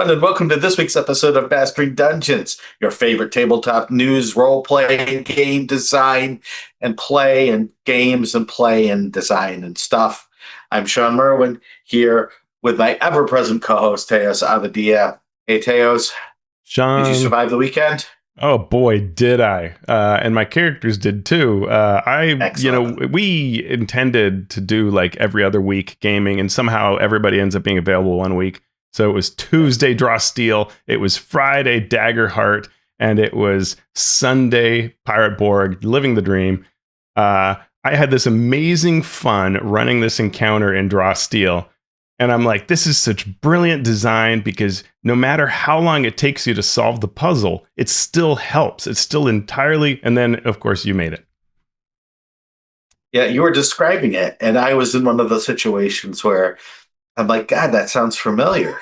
everyone, and welcome to this week's episode of Mastering Dungeons, your favorite tabletop news, role-play, game design, and play, and games, and play, and design, and stuff. I'm Shawn Merwin, here with my ever-present co-host, Teos Avadia. Hey, Teos, did you Shawn, survive the weekend? oh boy, did I. And my characters did too. Excellent. We intended to do like every other week gaming, and somehow everybody ends up being available one week. So it was Tuesday Draw Steel, it was Friday Daggerheart, and it was Sunday Pirate Borg, living the dream. I had this amazing fun running this encounter in Draw Steel. And I'm like, this is such brilliant design because no matter how long it takes you to solve the puzzle, it still helps. It's still entirely. And then, of course, you made it. Yeah, you were describing it, and I was in one of those situations where I'm like, God, that sounds familiar.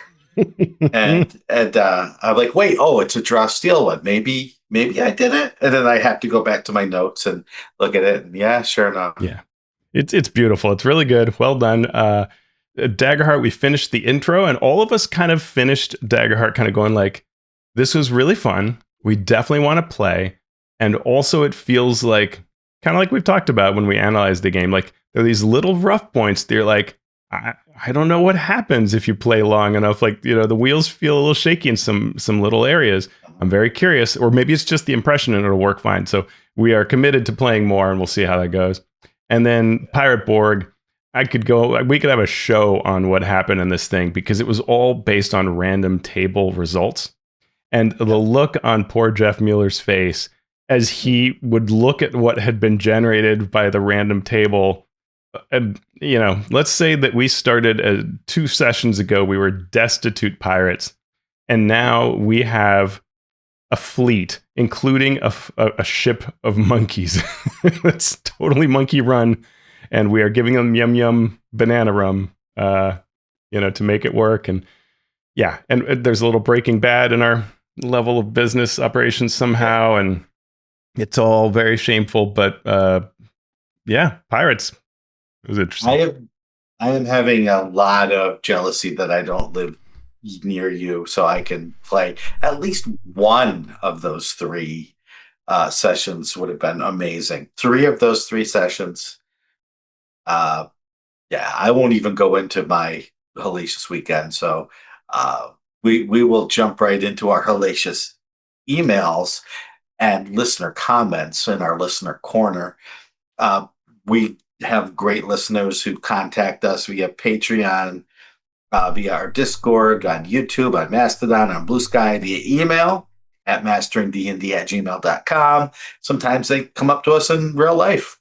And I'm like, wait, oh, it's a draw steel one. Maybe I did it, and then I have to go back to my notes and look at it. And yeah, sure enough. Yeah, it's beautiful. It's really good. Well done. Daggerheart, we finished the intro, and all of us kind of finished Daggerheart kind of going like, this was really fun. We definitely want to play. And also it feels like, kind of like we've talked about when we analyze the game, like there are these little rough points that you're like, I don't know what happens if you play long enough. Like, the wheels feel a little shaky in some little areas. I'm very curious, or maybe it's just the impression and it'll work fine. So we are committed to playing more, and we'll see how that goes. And then Pirate Borg, we could have a show on what happened in this thing because it was all based on random table results. And the look on poor Jeff Mueller's face as he would look at what had been generated by the random table. And, let's say that we started 2 sessions ago, we were destitute pirates. And now we have a fleet, including a ship of monkeys. That's totally monkey run. And we are giving them yum yum banana rum, to make it work. And yeah, and there's a little Breaking Bad in our level of business operations somehow, and it's all very shameful. But yeah, pirates. It was interesting. I am having a lot of jealousy that I don't live near you, so I can play at least one of those three sessions. Would have been amazing. 3 of those 3 sessions. Uh, yeah, I won't even go into my hellacious weekend. So we will jump right into our hellacious emails and listener comments in our listener corner. We have great listeners who contact us via Patreon, via our Discord, on YouTube, on Mastodon, on Bluesky, via email at masteringdnd@gmail.com. Sometimes they come up to us in real life.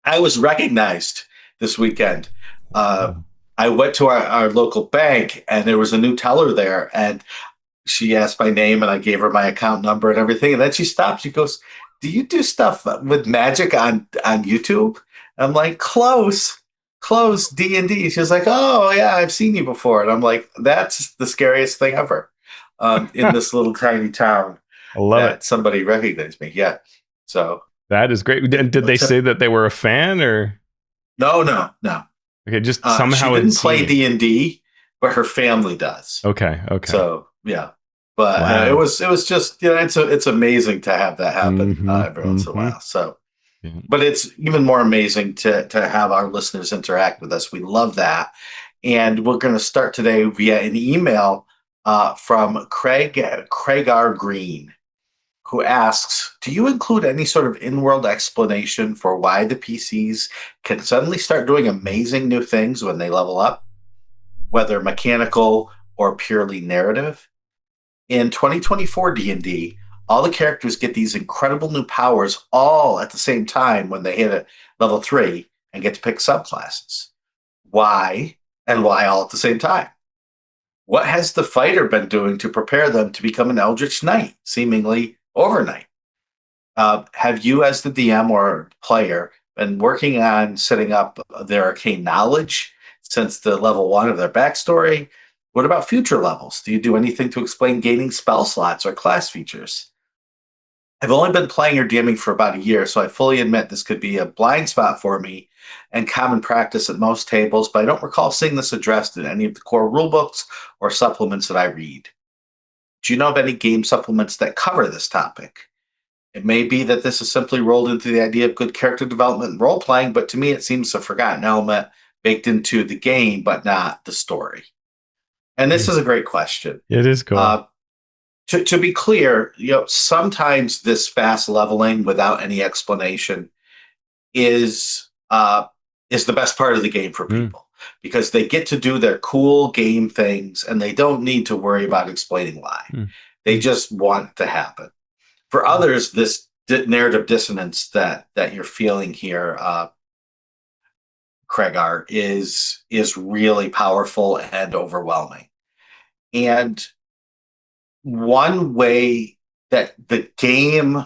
I was recognized this weekend. I went to our local bank, and there was a new teller there, and she asked my name, and I gave her my account number and everything. And then she stopped. She goes, "Do you do stuff with magic on YouTube?" I'm like, close D&D. She's like, "Oh yeah, I've seen you before." And I'm like, that's the scariest thing ever, in this little tiny town, I love it. that somebody recognized me. Yeah. So That is great. Did they say that they were a fan, or no. okay, just She somehow had didn't seen play you? D&D, but her family does. Okay. So yeah, but it Wow. was just, it's amazing to have that happen Mm-hmm. every once in a Mm-hmm. while. So, Yeah. but it's even more amazing to have our listeners interact with us. We love that, and we're going to start today via an email from Craig R. Green, who asks, "Do you include any sort of in-world explanation for why the PCs can suddenly start doing amazing new things when they level up, whether mechanical or purely narrative? In 2024 D&D, all the characters get these incredible new powers all at the same time when they hit a level 3 and get to pick subclasses. Why, and why all at the same time? What has the fighter been doing to prepare them to become an Eldritch Knight, seemingly overnight? Have you, as the DM or player, been working on setting up their arcane knowledge since the level 1 of their backstory? What about future levels? Do you do anything to explain gaining spell slots or class features? I've only been playing or DMing for about a year, so I fully admit this could be a blind spot for me and common practice at most tables, but I don't recall seeing this addressed in any of the core rulebooks or supplements that I read. Do you know of any game supplements that cover this topic? It may be that this is simply rolled into the idea of good character development and role playing, but to me it seems a forgotten element baked into the game, but not the story. And this is a great question. It is cool. To be clear, sometimes this fast leveling without any explanation is the best part of the game for people because they get to do their cool game things and they don't need to worry about explaining why. They just want it to happen. For others, this narrative dissonance that you're feeling here, Kregar, is really powerful and overwhelming. And one way that the game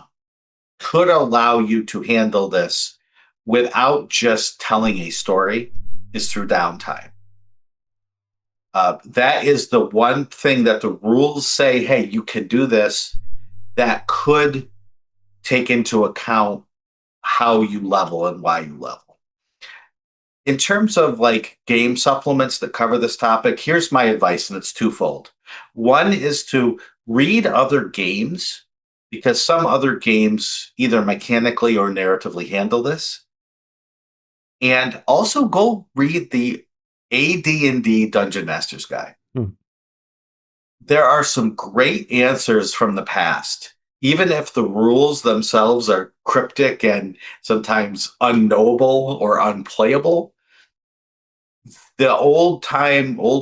could allow you to handle this without just telling a story is through downtime. That is the one thing that the rules say, hey, you can do this, that could take into account how you level and why you level. In terms of like game supplements that cover this topic, here's my advice, and it's twofold. One is to read other games because some other games either mechanically or narratively handle this. And also go read the AD&D Dungeon Master's Guide. There are some great answers from the past, even if the rules themselves are cryptic and sometimes unknowable or unplayable. The old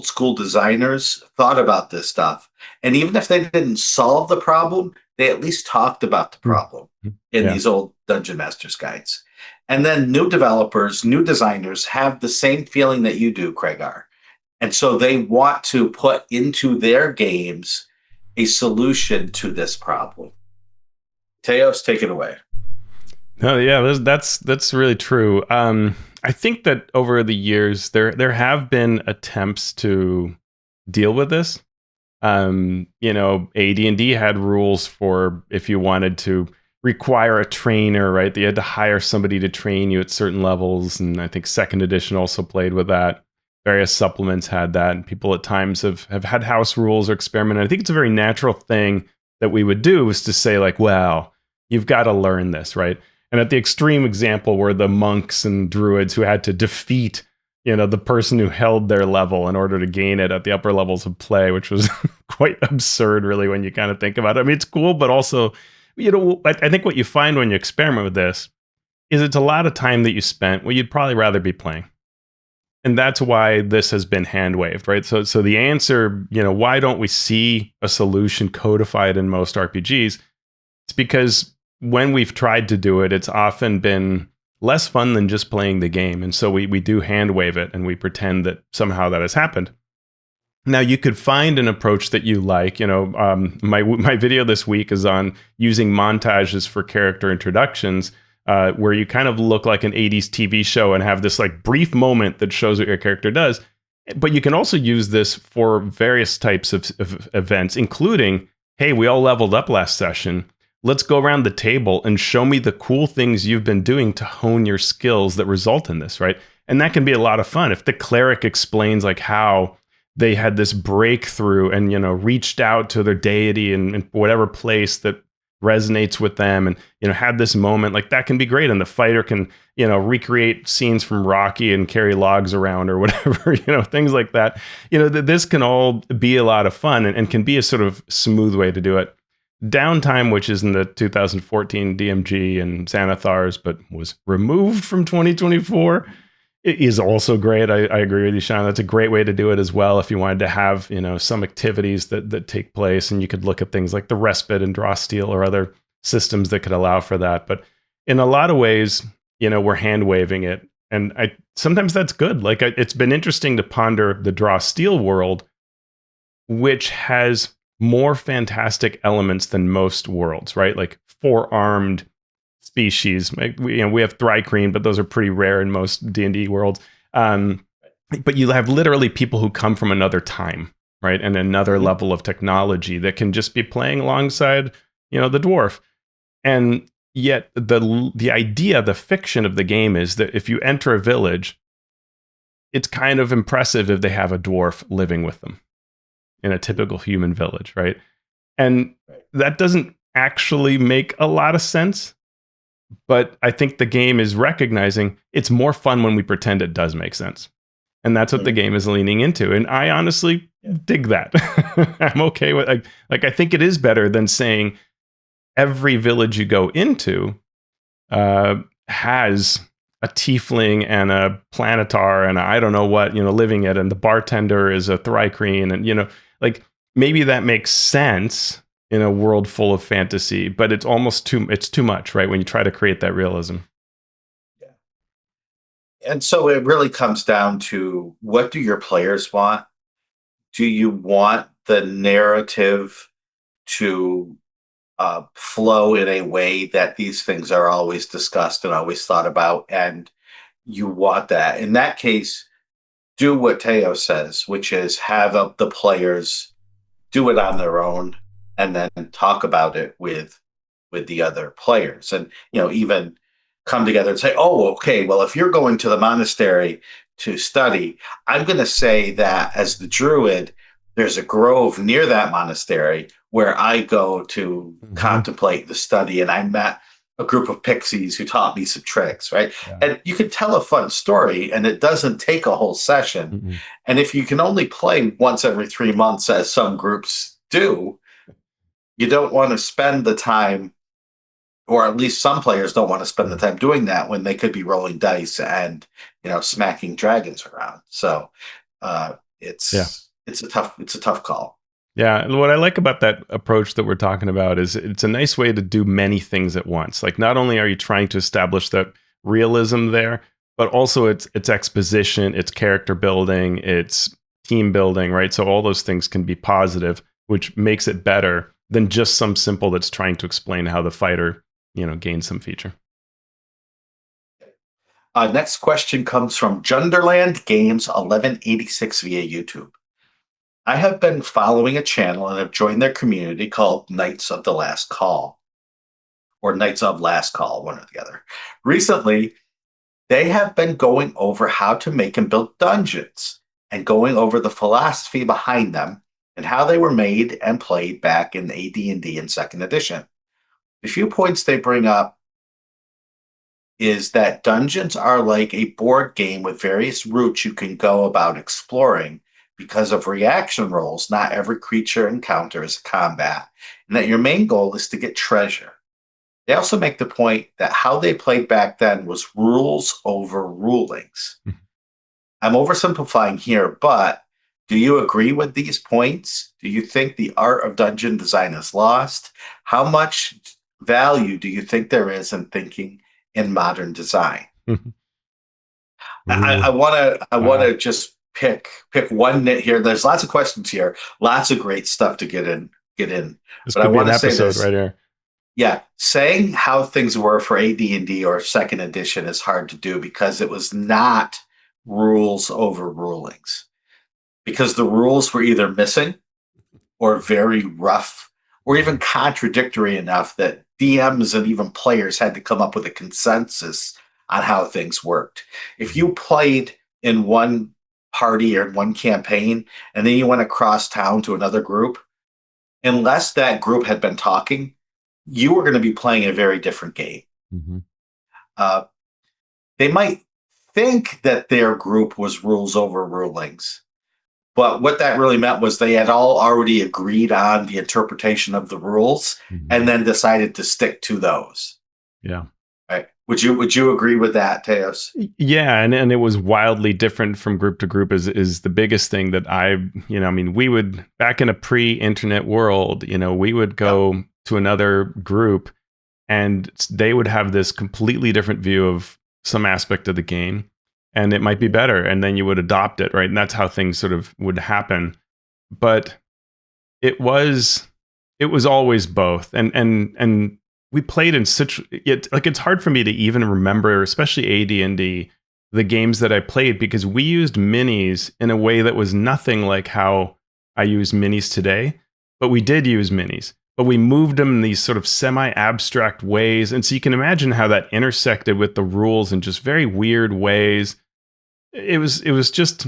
school designers thought about this stuff. And even if they didn't solve the problem, they at least talked about the problem in these old Dungeon Master's Guides. And then new developers, new designers have the same feeling that you do, Kregar. And so they want to put into their games a solution to this problem. Teos, take it away. No, yeah, that's really true. I think that over the years there have been attempts to deal with this. AD&D had rules for if you wanted to require a trainer, right? They had to hire somebody to train you at certain levels, and I think second edition also played with that. Various supplements had that, and people at times have had house rules or experimented. I think it's a very natural thing that we would do is to say like, well, you've got to learn this, right? And at the extreme example were the monks and druids who had to defeat, the person who held their level in order to gain it at the upper levels of play, which was quite absurd, really, when you kind of think about it. I mean, it's cool, but also, I think what you find when you experiment with this is it's a lot of time that you spent where you'd probably rather be playing. And that's why this has been hand waved, right? So the answer, why don't we see a solution codified in most RPGs? It's because when we've tried to do it, it's often been less fun than just playing the game. And so we do hand wave it and we pretend that somehow that has happened. Now, you could find an approach that you like. My video this week is on using montages for character introductions, where you kind of look like an 80s TV show and have this like brief moment that shows what your character does. But you can also use this for various types of events, including, hey, we all leveled up last session. Let's go around the table and show me the cool things you've been doing to hone your skills that result in this, right? And that can be a lot of fun. If the cleric explains like how they had this breakthrough and, reached out to their deity in whatever place that resonates with them and, had this moment, like that can be great. And the fighter can, recreate scenes from Rocky and carry logs around or whatever, things like that. This can all be a lot of fun and can be a sort of smooth way to do it. Downtime, which is in the 2014 DMG and Xanathars, but was removed from 2024, is also great. I agree with you, Shawn. That's a great way to do it as well. If you wanted to have, some activities that take place, and you could look at things like the respite and draw steel or other systems that could allow for that. But in a lot of ways, we're hand waving it, and sometimes that's good. Like it's been interesting to ponder the draw steel world, which has more fantastic elements than most worlds, right? Like four-armed species. Like, we have Thri-kreen, but those are pretty rare in most D&D worlds. But you have literally people who come from another time, right? And another level of technology that can just be playing alongside, the dwarf. And yet the idea, the fiction of the game is that if you enter a village, it's kind of impressive if they have a dwarf living with them in a typical human village, right? And that doesn't actually make a lot of sense, but I think the game is recognizing it's more fun when we pretend it does make sense. And that's what the game is leaning into. And I honestly dig that. I'm okay with like I think it is better than saying every village you go into has a tiefling and a planetar and I don't know what, living it, and the bartender is a thrycreen, and like maybe that makes sense in a world full of fantasy, but it's almost too much, right? When you try to create that realism. And so it really comes down to, what do your players want? Do you want the narrative to flow in a way that these things are always discussed and always thought about? And you want that. In that case, do what Teos says, which is have the players do it on their own and then talk about it with the other players, and even come together and say, oh, okay, well, if you're going to the monastery to study, I'm going to say that as the druid, there's a grove near that monastery where I go to contemplate the study, and I met a group of pixies who taught me some tricks, right? Yeah. And you can tell a fun story, and it doesn't take a whole session. And if you can only play once every 3 months, as some groups do, you don't want to spend the time, or at least some players don't want to spend the time doing that when they could be rolling dice and smacking dragons around. So it's a tough call. Yeah, what I like about that approach that we're talking about is it's a nice way to do many things at once. Like, not only are you trying to establish that realism there, but also it's exposition, it's character building, it's team building, right? So all those things can be positive, which makes it better than just some simple that's trying to explain how the fighter, gains some feature. Next question comes from Junderland Games 1186 via YouTube. I have been following a channel and have joined their community called Knights of the Last Call, or Knights of Last Call, one or the other. Recently, they have been going over how to make and build dungeons and going over the philosophy behind them and how they were made and played back in AD&D in 2nd edition. The few points they bring up is that dungeons are like a board game with various routes you can go about exploring. Because of reaction rolls, not every creature encounter is combat, and that your main goal is to get treasure. They also make the point that how they played back then was rules over rulings. I'm oversimplifying here, but do you agree with these points? Do you think the art of dungeon design is lost? How much value do you think there is in thinking in modern design? I want to just pick one nit here. There's lots of questions here, lots of great stuff to get in. This but could I be want an to say episode this right here. Yeah, saying how things were for AD&D or 2nd edition is hard to do because it was not rules over rulings. Because the rules were either missing or very rough or even contradictory enough that DMs and even players had to come up with a consensus on how things worked. If you played in one party or one campaign and then you went across town to another group, unless that group had been talking, you were going to be playing a very different game. They might think that their group was rules over rulings, but what that really meant was they had all already agreed on the interpretation of the rules and then decided to stick to those. Yeah. Right. Would you agree with that, Teos? Yeah, and it was wildly different from group to group is the biggest thing that we would, back in a pre-internet world, we would go to another group and they would have this completely different view of some aspect of the game, and it might be better, and then you would adopt it, right? And that's how things sort of would happen. But it was always both, and we played in such it's hard for me to even remember, especially AD&D, the games that I played, because we used minis in a way that was nothing like how I use minis today, but we did use minis. but we moved them in these sort of semi-abstract ways. And so you can imagine how that intersected with the rules in just very weird ways. It was just,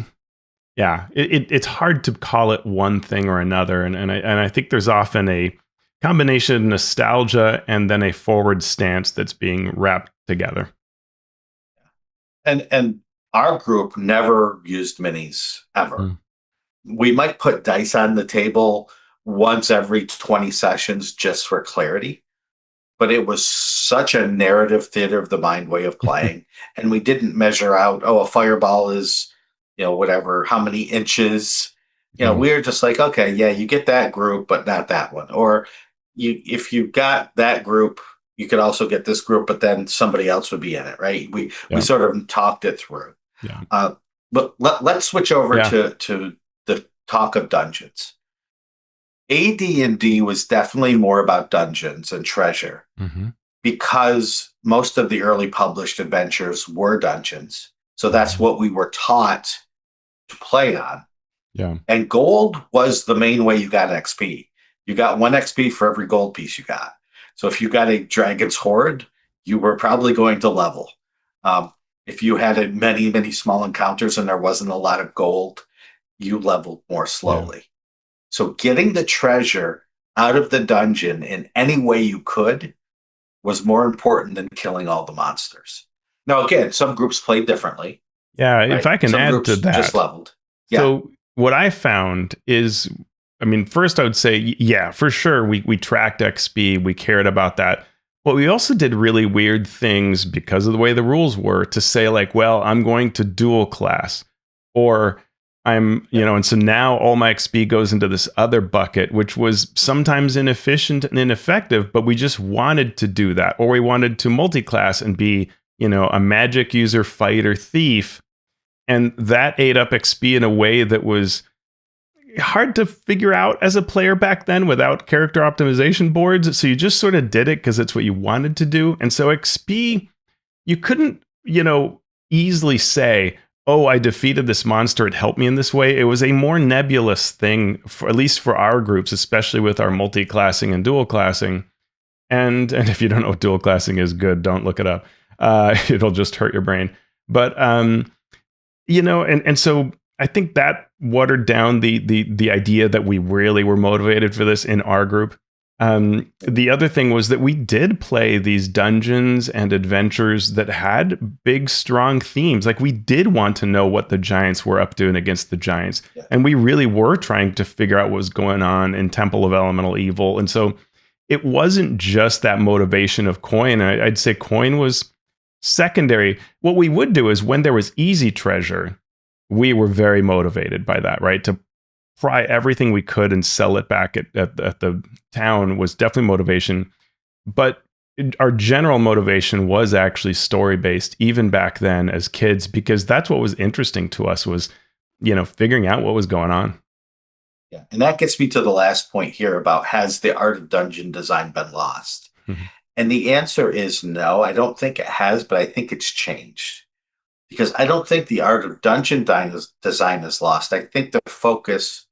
yeah, it's hard to call it one thing or another. And I think there's often a combination of nostalgia and then a forward stance that's being wrapped together. And our group never used minis ever. Mm. We might put dice on the table once every 20 sessions just for clarity, but it was such a narrative theater of the mind way of playing. And we didn't measure out, oh, a fireball is, whatever, how many inches. Yeah. We were just like, okay, yeah, you get that group, but not that one. Or if you got that group, you could also get this group, but then somebody else would be in it, right? We sort of talked it through. Yeah. But let's switch over Yeah. to the talk of dungeons. AD&D was definitely more about dungeons and treasure Mm-hmm. because most of the early published adventures were dungeons. So that's what we were taught to play on. Yeah. And gold was the main way you got XP. You got 1 XP for every gold piece you got. So if you got a dragon's hoard, you were probably going to level. If you had many, many small encounters and there wasn't a lot of gold, you leveled more slowly. Yeah. So getting the treasure out of the dungeon in any way you could was more important than killing all the monsters. Now, again, some groups played differently. Yeah, right? If I can add to that. Just leveled. Yeah. So what I found is, first I would say, yeah, for sure, we tracked XP, we cared about that. But we also did really weird things because of the way the rules were to say like, well, I'm going to dual class, or and so now all my XP goes into this other bucket, which was sometimes inefficient and ineffective, but we just wanted to do that. Or we wanted to multi-class and be, a magic user, fighter, thief. And that ate up XP in a way that was hard to figure out as a player back then without character optimization boards. So you just sort of did it because it's what you wanted to do. And so XP, you couldn't, easily say, oh, I defeated this monster, it helped me in this way. It was a more nebulous thing, at least for our groups, especially with our multi-classing and dual classing. And if you don't know what dual classing is, good, don't look it up. It'll just hurt your brain. But, and so I think that watered down the idea that we really were motivated for this in our group. The other thing was that we did play these dungeons and adventures that had big, strong themes. Like we did want to know what the giants were up to against the giants. Yeah. And we really were trying to figure out what was going on in Temple of Elemental Evil. And so it wasn't just that motivation of coin. I'd say coin was secondary. What we would do is when there was easy treasure, we were very motivated by that, right? To pry everything we could and sell it back at the town was definitely motivation. But our general motivation was actually story-based, even back then as kids, because that's what was interesting to us was, figuring out what was going on. Yeah. And that gets me to the last point here about, has the art of dungeon design been lost? Mm-hmm. And the answer is no, I don't think it has, but I think it's changed. Because I don't think the art of dungeon design is lost. I think the focus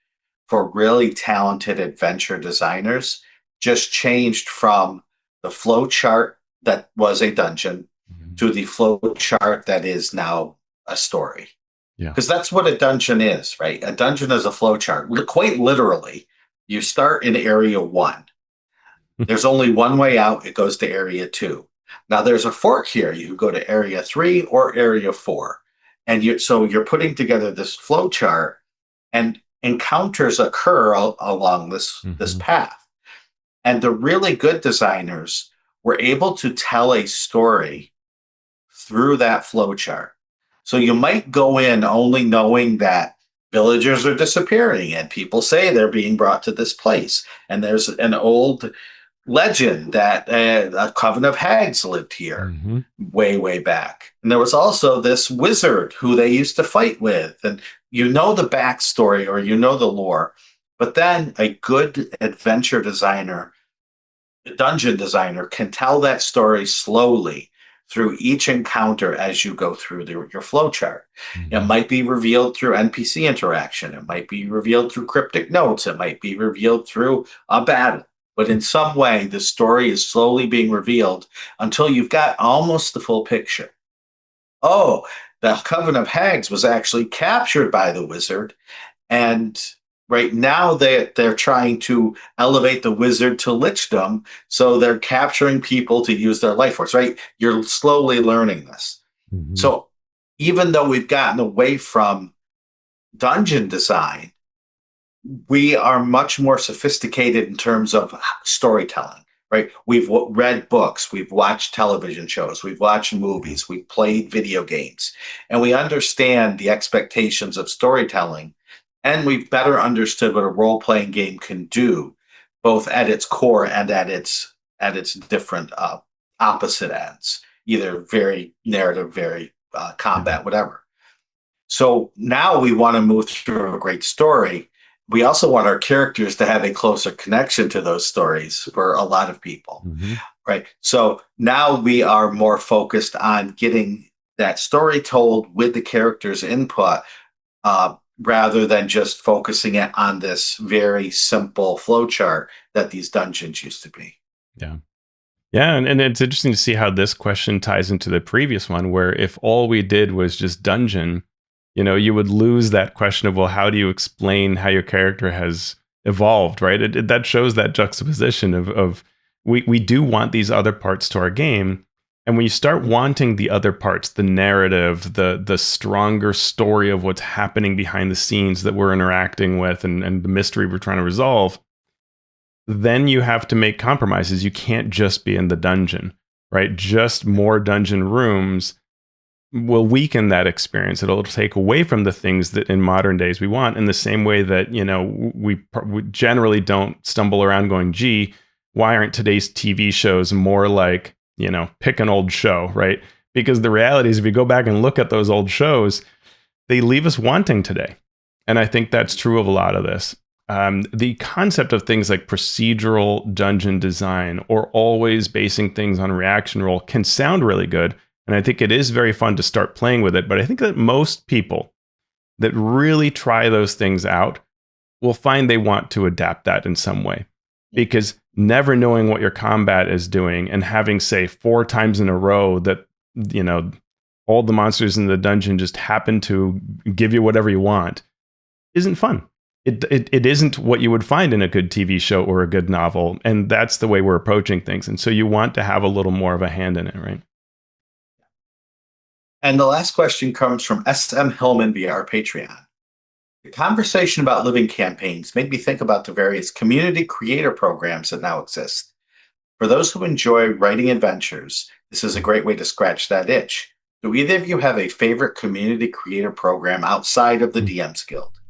for really talented adventure designers just changed from the flow chart that was a dungeon to the flow chart that is now a story. Yeah. Because that's what a dungeon is, right? A dungeon is a flow chart. Quite literally, you start in area 1. There's only one way out. It goes to area 2. Now there's a fork here. You can go to area 3 or area 4. And so you're putting together this flow chart, and encounters occur along this path. And the really good designers were able to tell a story through that flow chart. So you might go in only knowing that villagers are disappearing and people say they're being brought to this place. And there's an old legend that a coven of hags lived here way, way back. And there was also this wizard who they used to fight with. And the backstory or the lore. But then a good adventure designer, dungeon designer, can tell that story slowly through each encounter as you go through your flow chart. It might be revealed through NPC interaction. It might be revealed through cryptic notes. It might be revealed through a battle. but in some way, the story is slowly being revealed until you've got almost the full picture. Oh, the Coven of Hags was actually captured by the wizard, and right now they're trying to elevate the wizard to lichdom, so they're capturing people to use their life force. Right, you're slowly learning this. Mhm. So even though we've gotten away from dungeon design, we are much more sophisticated in terms of storytelling. Right, we've read books, we've watched television shows, we've watched movies, we've played video games, and we understand the expectations of storytelling, and we've better understood what a role-playing game can do, both at its core and at its different opposite ends, either very narrative, very Yeah. combat, whatever. So now we want to move through a great story. We also want our characters to have a closer connection to those stories for a lot of people, Mhm. right? So now we are more focused on getting that story told with the characters' input, rather than just focusing it on this very simple flowchart that these dungeons used to be. Yeah. Yeah, and it's interesting to see how this question ties into the previous one, where if all we did was just dungeon, you would lose that question of, well, how do you explain how your character has evolved, right? That shows that juxtaposition of we do want these other parts to our game, and when you start wanting the other parts, the narrative, the stronger story of what's happening behind the scenes that we're interacting with, and the mystery we're trying to resolve, then you have to make compromises. You can't just be in the dungeon, right? Just more dungeon rooms will weaken that experience. It'll take away from the things that in modern days we want, in the same way that, we generally don't stumble around going, gee, why aren't today's TV shows more like, pick an old show, right? Because the reality is, if you go back and look at those old shows, they leave us wanting today. And I think that's true of a lot of this. The concept of things like procedural dungeon design or always basing things on reaction roll can sound really good. And I think it is very fun to start playing with it. But I think that most people that really try those things out will find they want to adapt that in some way. Because never knowing what your combat is doing and having, say, 4 times in a row that, all the monsters in the dungeon just happen to give you whatever you want isn't fun. It isn't what you would find in a good TV show or a good novel. And that's the way we're approaching things. And so you want to have a little more of a hand in it, right? And the last question comes from SM Hillman via our Patreon. The conversation about living campaigns made me think about the various community creator programs that now exist. For those who enjoy writing adventures, this is a great way to scratch that itch. Do either of you have a favorite community creator program outside of the DM's Guild?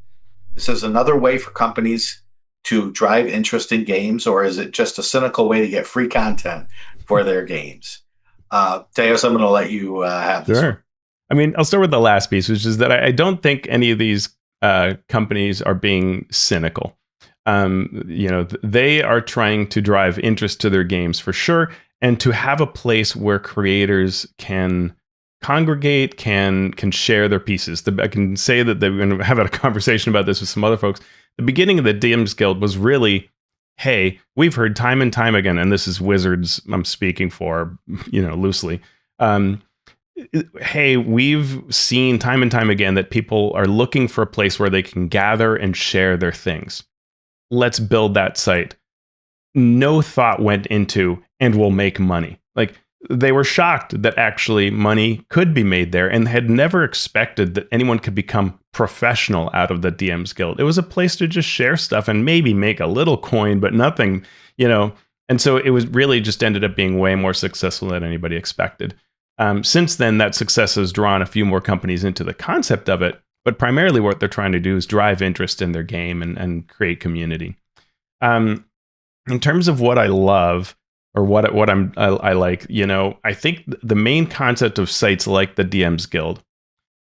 This is another way for companies to drive interest in games, or is it just a cynical way to get free content for their games? Teos, I'm going to let you have this one. Sure. I mean, I'll start with the last piece, which is that I don't think any of these companies are being cynical. They are trying to drive interest to their games for sure, and to have a place where creators can congregate, can share their pieces. I can say that they're going to have a conversation about this with some other folks. The beginning of the DM's Guild was really, hey, we've heard time and time again, and this is Wizards I'm speaking for, loosely. Hey, we've seen time and time again that people are looking for a place where they can gather and share their things. Let's build that site. No thought went into, and we'll make money. Like, they were shocked that actually money could be made there, and had never expected that anyone could become professional out of the DM's Guild. It was a place to just share stuff and maybe make a little coin, but nothing, And so it was really just ended up being way more successful than anybody expected. Since then, that success has drawn a few more companies into the concept of it, but primarily what they're trying to do is drive interest in their game and create community. In terms of what I love or what I like, I think the main concept of sites like the DM's Guild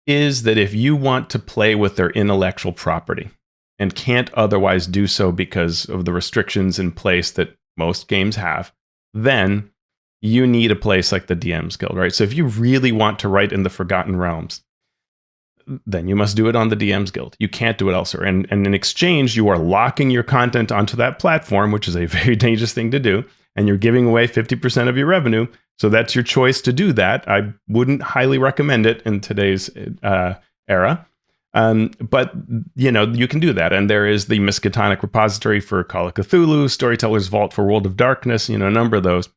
is that if you want to play with their intellectual property and can't otherwise do so because of the restrictions in place that most games have, then you need a place like the DM's Guild, right? So if you really want to write in the Forgotten Realms, then you must do it on the DM's Guild. You can't do it elsewhere. And in exchange, you are locking your content onto that platform, which is a very dangerous thing to do. And you're giving away 50% of your revenue. So that's your choice to do that. I wouldn't highly recommend it in today's era. But, you can do that. And there is the Miskatonic repository for Call of Cthulhu, Storyteller's Vault for World of Darkness, a number of those.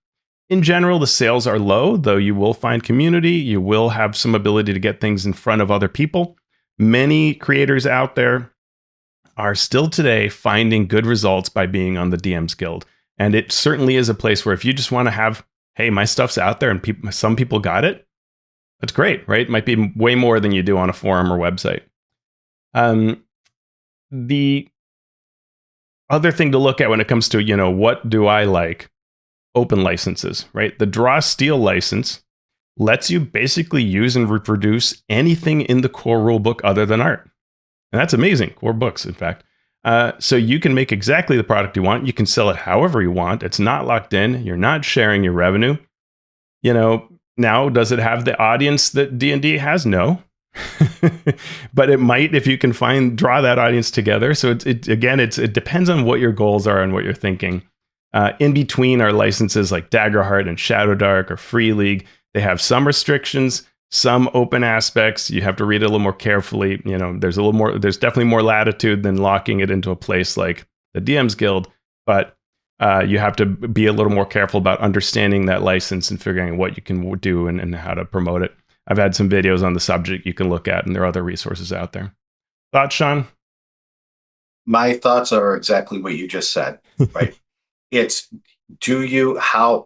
In general, the sales are low, though you will find community. You will have some ability to get things in front of other people. Many creators out there are still today finding good results by being on the DM's Guild. And it certainly is a place where if you just want to have, hey, my stuff's out there and some people got it, that's great, right? It might be way more than you do on a forum or website. The other thing to look at when it comes to, what do I like? Open licenses, right? The Draw Steal license lets you basically use and reproduce anything in the core rulebook other than art. And that's amazing. Core books, in fact. So you can make exactly the product you want. You can sell it however you want. It's not locked in. You're not sharing your revenue. Now, does it have the audience that D&D has? No. But it might if you can draw that audience together. So it depends on what your goals are and what you're thinking. In between are licenses like Daggerheart and Shadowdark or Free League. They have some restrictions, some open aspects. You have to read it a little more carefully. There's definitely more latitude than locking it into a place like the DM's Guild. But you have to be a little more careful about understanding that license and figuring out what you can do and how to promote it. I've had some videos on the subject you can look at, and there are other resources out there. Thoughts, Shawn? My thoughts are exactly what you just said, right? It's,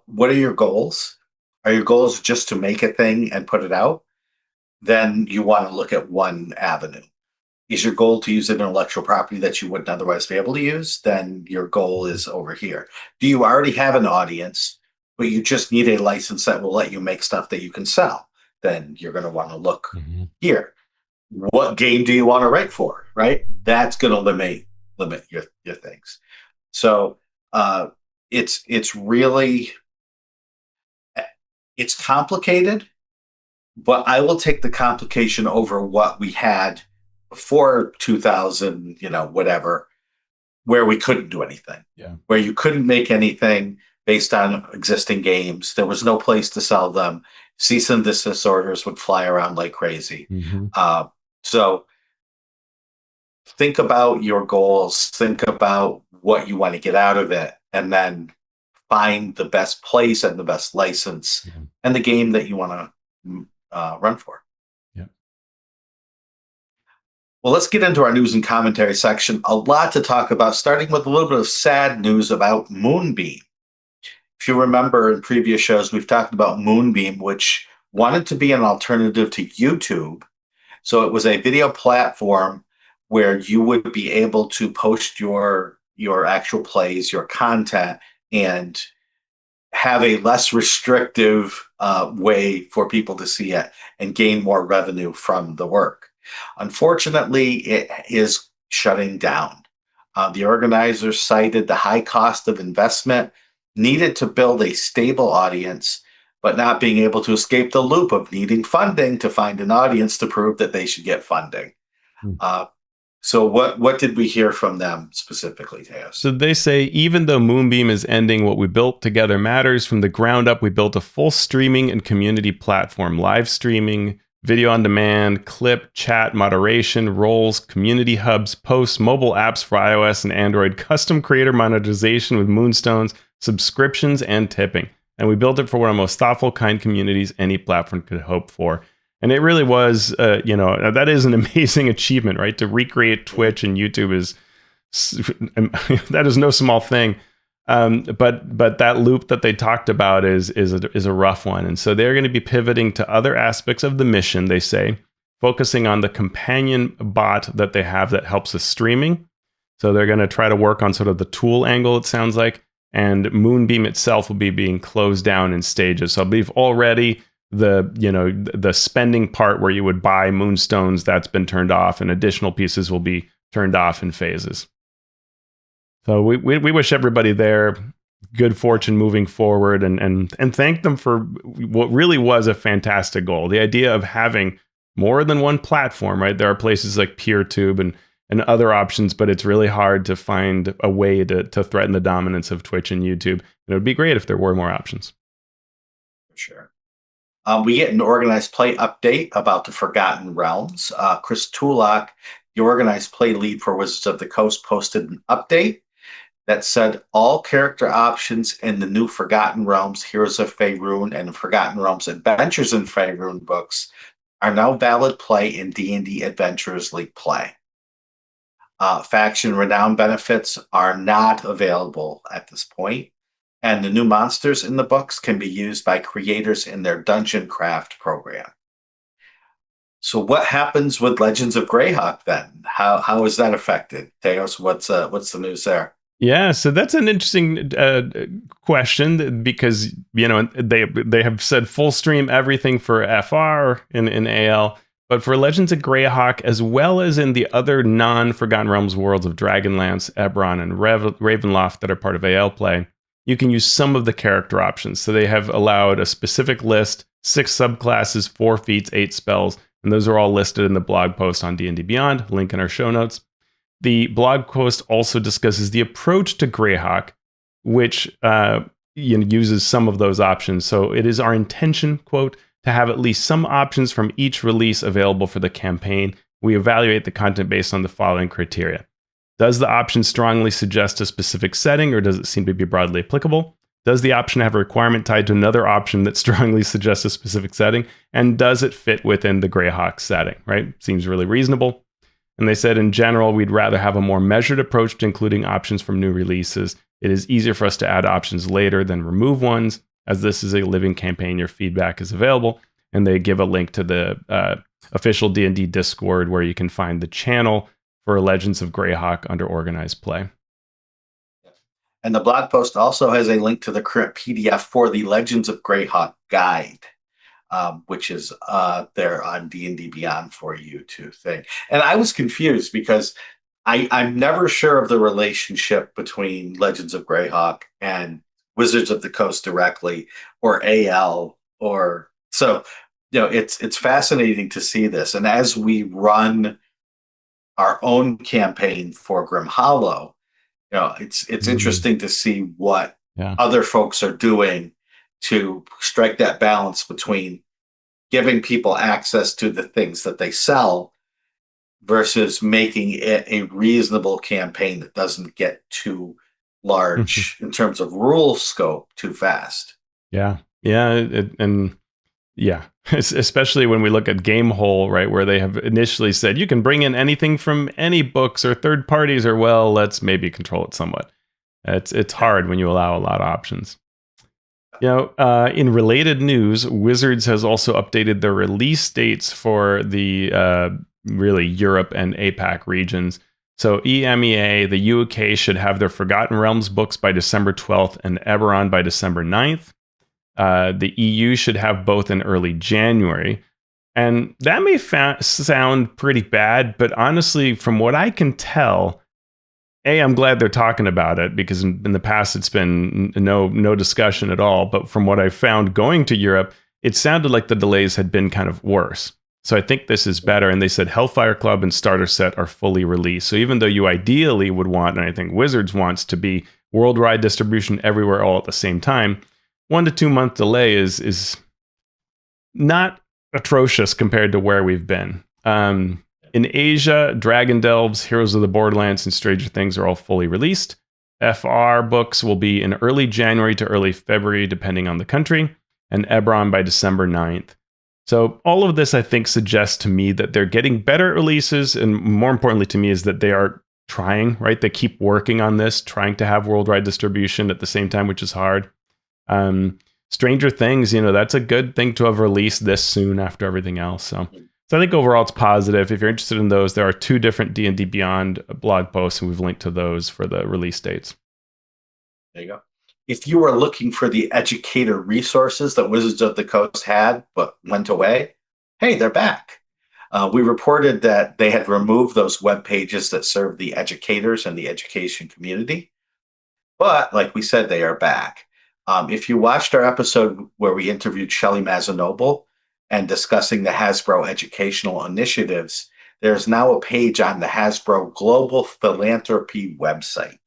what are your goals? Are your goals just to make a thing and put it out? Then you want to look at one avenue. Is your goal to use an intellectual property that you wouldn't otherwise be able to use? Then your goal is over here. Do you already have an audience, but you just need a license that will let you make stuff that you can sell? Then you're going to want to look here. What game do you want to write for, right? That's going to limit your things. So it's really, it's complicated, but I will take the complication over what we had before 2000, whatever, where we couldn't do anything. Yeah. Where you couldn't make anything based on existing games. There was no place to sell them. Cease and desist orders would fly around like crazy. So think about your goals, think about what you want to get out of it, and then find the best place and the best license and the game that you want to run for. Yeah. Well, let's get into our news and commentary section. A lot to talk about, starting with a little bit of sad news about Moonbeam. If you remember in previous shows, we've talked about Moonbeam, which wanted to be an alternative to YouTube. So it was a video platform where you would be able to post your actual plays, your content, and have a less restrictive way for people to see it and gain more revenue from the work. Unfortunately, it is shutting down. The organizers cited the high cost of investment needed to build a stable audience, but not being able to escape the loop of needing funding to find an audience to prove that they should get funding. So what did we hear from them specifically, Teos? So they say, even though Moonbeam is ending, what we built together matters. From the ground up, we built a full streaming and community platform, live streaming, video on demand, clip, chat, moderation, roles, community hubs, posts, mobile apps for iOS and Android, custom creator monetization with Moonstones, subscriptions, and tipping. And we built it for one of the most thoughtful, kind communities any platform could hope for. And it really was, that is an amazing achievement, right? To recreate Twitch and YouTube that is no small thing. But that loop that they talked about is a rough one. And so they're going to be pivoting to other aspects of the mission, they say, focusing on the companion bot that they have that helps with streaming. So they're going to try to work on sort of the tool angle, it sounds like. And Moonbeam itself will be being closed down in stages. So I believe already the spending part where you would buy Moonstones, that's been turned off, and additional pieces will be turned off in phases. So we wish everybody there good fortune moving forward, and thank them for what really was a fantastic goal. The idea of having more than one platform, right? There are places like PeerTube and other options, but it's really hard to find a way to threaten the dominance of Twitch and YouTube. And it would be great if there were more options. For sure. We get an organized play update about the Forgotten Realms. Chris Tulak, the organized play lead for Wizards of the Coast, posted an update that said all character options in the new Forgotten Realms, Heroes of Faerun, and Forgotten Realms Adventures in Faerun books are now valid play in D&D Adventurers League play. Faction renown benefits are not available at this point, and the new monsters in the books can be used by creators in their Dungeon Craft program. So, what happens with Legends of Greyhawk then? How is that affected? Teos, what's the news there? Yeah, so that's an interesting question because they have said full stream everything for FR in AL, but for Legends of Greyhawk as well as in the other non-Forgotten Realms worlds of Dragonlance, Eberron, and Ravenloft that are part of AL play, you can use some of the character options. So they have allowed a specific list, 6 subclasses, 4 feats, 8 spells, and those are all listed in the blog post on D&D Beyond. Link in our show notes. The blog post also discusses the approach to Greyhawk, which uses some of those options. So it is our intention, quote, to have at least some options from each release available for the campaign. We evaluate the content based on the following criteria. Does the option strongly suggest a specific setting, or does it seem to be broadly applicable? Does the option have a requirement tied to another option that strongly suggests a specific setting? And does it fit within the Greyhawk setting, right? Seems really reasonable. And they said, in general, we'd rather have a more measured approach to including options from new releases. It is easier for us to add options later than remove ones, as this is a living campaign. Your feedback is available. And they give a link to the official D&D Discord where you can find the channel for Legends of Greyhawk under organized play. And the blog post also has a link to the current PDF for the Legends of Greyhawk guide. Which is there on D&D Beyond for you to think. And I was confused because I'm never sure of the relationship between Legends of Greyhawk and Wizards of the Coast directly, or AL, or so. It's fascinating to see this. And as we run our own campaign for Grim Hollow, it's interesting to see what other folks are doing to strike that balance between giving people access to the things that they sell versus making it a reasonable campaign that doesn't get too large in terms of rule scope too fast. Yeah. Especially when we look at Gamehole, right, where they have initially said you can bring in anything from any books or third parties, or well, let's maybe control it somewhat. It's hard when you allow a lot of options. In related news, Wizards has also updated their release dates for the really Europe and APAC regions. So EMEA, the UK, should have their Forgotten Realms books by December 12th and Eberron by December 9th. The EU should have both in early January. And that may sound pretty bad, but honestly, from what I can tell, I'm glad they're talking about it, because in the past it's been no discussion at all. But from what I found going to Europe, it sounded like the delays had been kind of worse. So I think this is better. And they said Hellfire Club and Starter Set are fully released. So even though you ideally would want, and I think Wizards wants to be worldwide distribution everywhere all at the same time, 1 to 2 month delay is not atrocious compared to where we've been. In Asia, Dragon Delves, Heroes of the Borderlands, and Stranger Things are all fully released. FR books will be in early January to early February, depending on the country, and Eberron by December 9th. So all of this, I think, suggests to me that they're getting better releases, and more importantly to me is that they are trying, right? They keep working on this, trying to have worldwide distribution at the same time, which is hard. Stranger Things, that's a good thing to have released this soon after everything else. So I think overall it's positive. If you're interested in those, there are 2 different D&D Beyond blog posts, and we've linked to those for the release dates. There you go. If you are looking for the Educator resources that Wizards of the Coast had but went away, hey, they're back. We reported that they had removed those web pages that serve the educators and the education community. But like we said, they are back. If you watched our episode where we interviewed Shelley Mazanoble and discussing the Hasbro educational initiatives, there's now a page on the Hasbro Global Philanthropy website.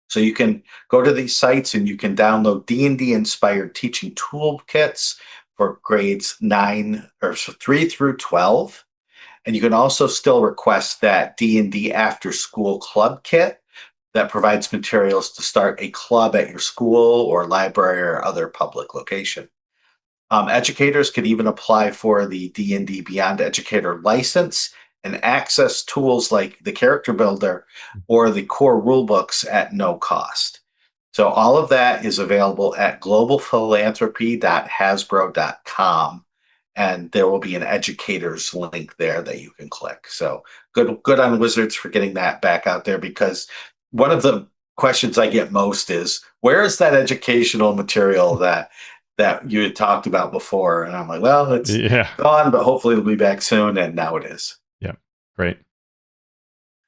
So you can go to these sites and you can download D&D inspired teaching toolkits for grades 3 through 12. And you can also still request that D&D after school club kit that provides materials to start a club at your school or library or other public location. Educators could even apply for the D&D Beyond Educator license and access tools like the Character Builder or the core rulebooks at no cost. So all of that is available at globalphilanthropy.hasbro.com, and there will be an educators link there that you can click. So good on Wizards for getting that back out there, because one of the questions I get most is, where is that educational material that you had talked about before? And I'm like, well, it's gone, but hopefully it'll be back soon. And now it is. Yeah, great.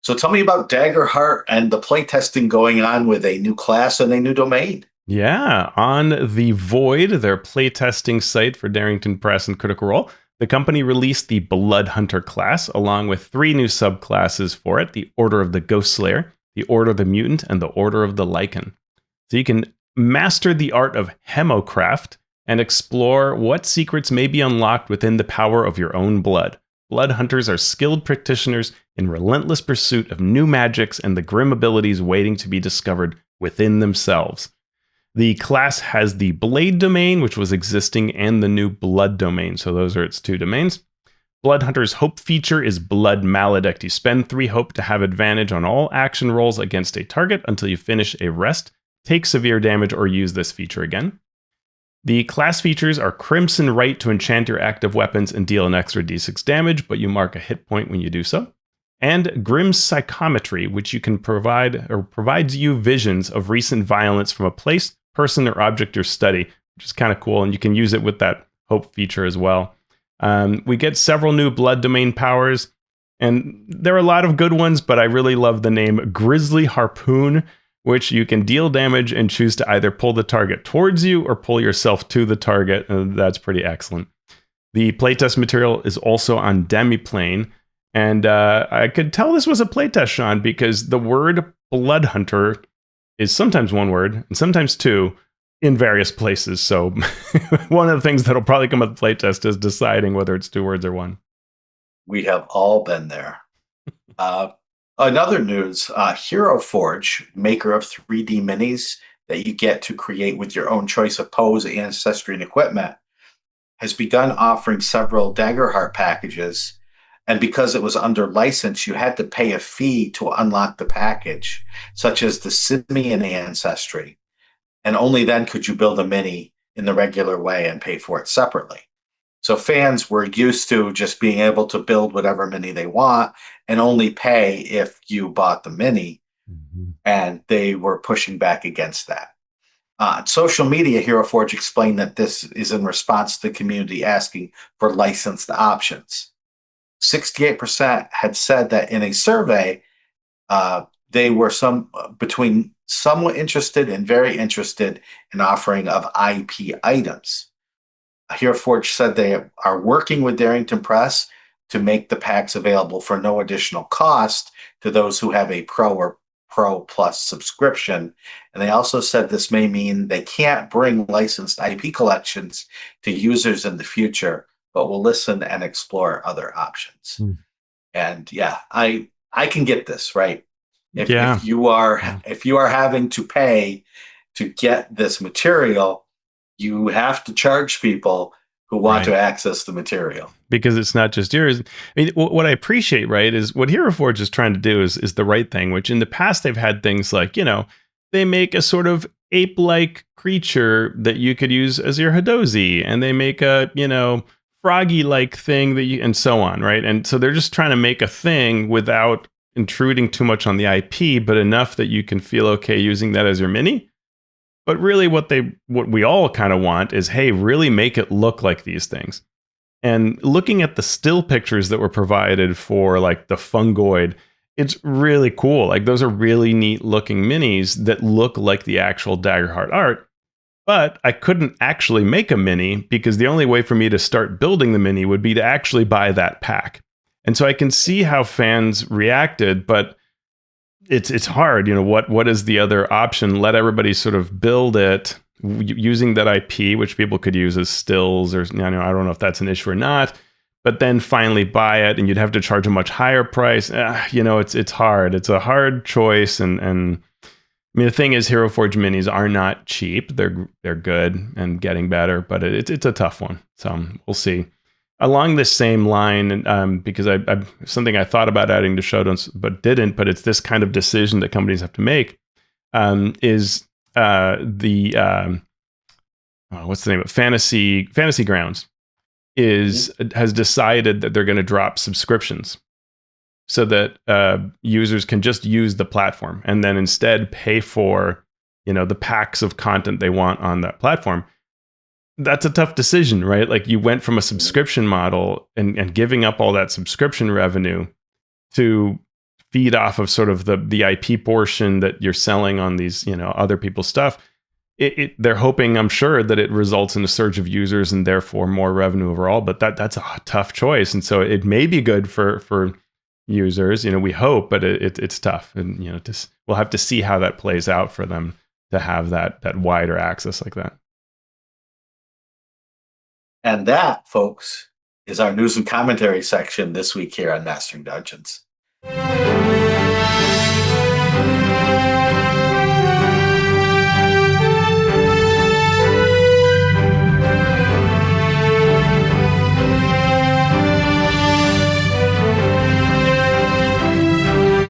So tell me about Daggerheart and the playtesting going on with a new class and a new domain. Yeah, on the Void, their playtesting site for Darrington Press and Critical Role, the company released the Bloodhunter class, along with 3 new subclasses for it: the Order of the Ghost Slayer, the Order of the Mutant, and the Order of the Lycan. So you can master the art of hemocraft and explore what secrets may be unlocked within the power of your own blood. Bloodhunters are skilled practitioners in relentless pursuit of new magics and the grim abilities waiting to be discovered within themselves. The class has the Blade domain, which was existing, and the new Blood domain, so those are its 2 domains. Bloodhunter's Hope feature is Blood Maledict. You spend 3 hope to have advantage on all action rolls against a target until you finish a rest, take severe damage, or use this feature again. The class features are Crimson Right to enchant your active weapons and deal an extra d6 damage, but you mark a hit point when you do so. And Grim's Psychometry, which you can provides you visions of recent violence from a place, person, or object you study, which is kind of cool, and you can use it with that Hope feature as well. We get several new Blood domain powers, and there are a lot of good ones, but I really love the name Grizzly Harpoon, which you can deal damage and choose to either pull the target towards you or pull yourself to the target. That's pretty excellent. The playtest material is also on Demiplane, and I could tell this was a playtest, Shawn, because the word Bloodhunter is sometimes 1 word and sometimes 2 in various places. So one of the things that'll probably come with the playtest is deciding whether it's 2 words or 1. We have all been there. Another news, HeroForge, maker of 3D minis that you get to create with your own choice of pose, ancestry, and equipment, has begun offering several Daggerheart packages. And because it was under license, you had to pay a fee to unlock the package, such as the Simian ancestry. And only then could you build a mini in the regular way and pay for it separately. So fans were used to just being able to build whatever mini they want and only pay if you bought the mini. Mm-hmm. And they were pushing back against that. On social media, HeroForge explained that this is in response to the community asking for licensed options. 68% had said that in a survey, they were between somewhat interested and very interested in offering of IP items. HeroForge said they are working with Darrington Press to make the packs available for no additional cost to those who have a Pro or Pro Plus subscription. And they also said this may mean they can't bring licensed IP collections to users in the future, but will listen and explore other options. And yeah, I can get this, right? If you are having to pay to get this material, you have to charge people who want to access the material. Because it's not just yours. I mean, what I appreciate, right, is what HeroForge is trying to do is the right thing, which in the past they've had things like, they make a sort of ape-like creature that you could use as your Hadozi, and they make a, froggy-like thing and so on, right? And so they're just trying to make a thing without intruding too much on the IP, but enough that you can feel okay using that as your mini. But really what we all kind of want is, hey, really make it look like these things. And looking at the still pictures that were provided for like the fungoid, it's really cool. Like those are really neat looking minis that look like the actual Daggerheart art. But I couldn't actually make a mini because the only way for me to start building the mini would be to actually buy that pack. And so I can see how fans reacted, but it's hard. What is the other option? Let everybody sort of build it using that IP, which people could use as stills, or I don't know if that's an issue or not. But then finally buy it, and you'd have to charge a much higher price. It's hard. It's a hard choice, and I mean, the thing is, HeroForge minis are not cheap. They're good and getting better, but it's a tough one. So we'll see. Along the same line, because I something I thought about adding to showdowns but didn't, but it's this kind of decision that companies have to make, is what's the name of it? Fantasy Grounds has decided that they're going to drop subscriptions so that users can just use the platform and then instead pay for the packs of content they want on that platform. That's a tough decision, right? Like, you went from a subscription model and giving up all that subscription revenue to feed off of sort of the IP portion that you're selling on these other people's stuff. They're hoping, I'm sure, that it results in a surge of users and therefore more revenue overall, but that's a tough choice. And so it may be good for users, we hope, but it's tough. And we'll have to see how that plays out for them to have that wider access like that. And that, folks, is our news and commentary section this week here on Mastering Dungeons.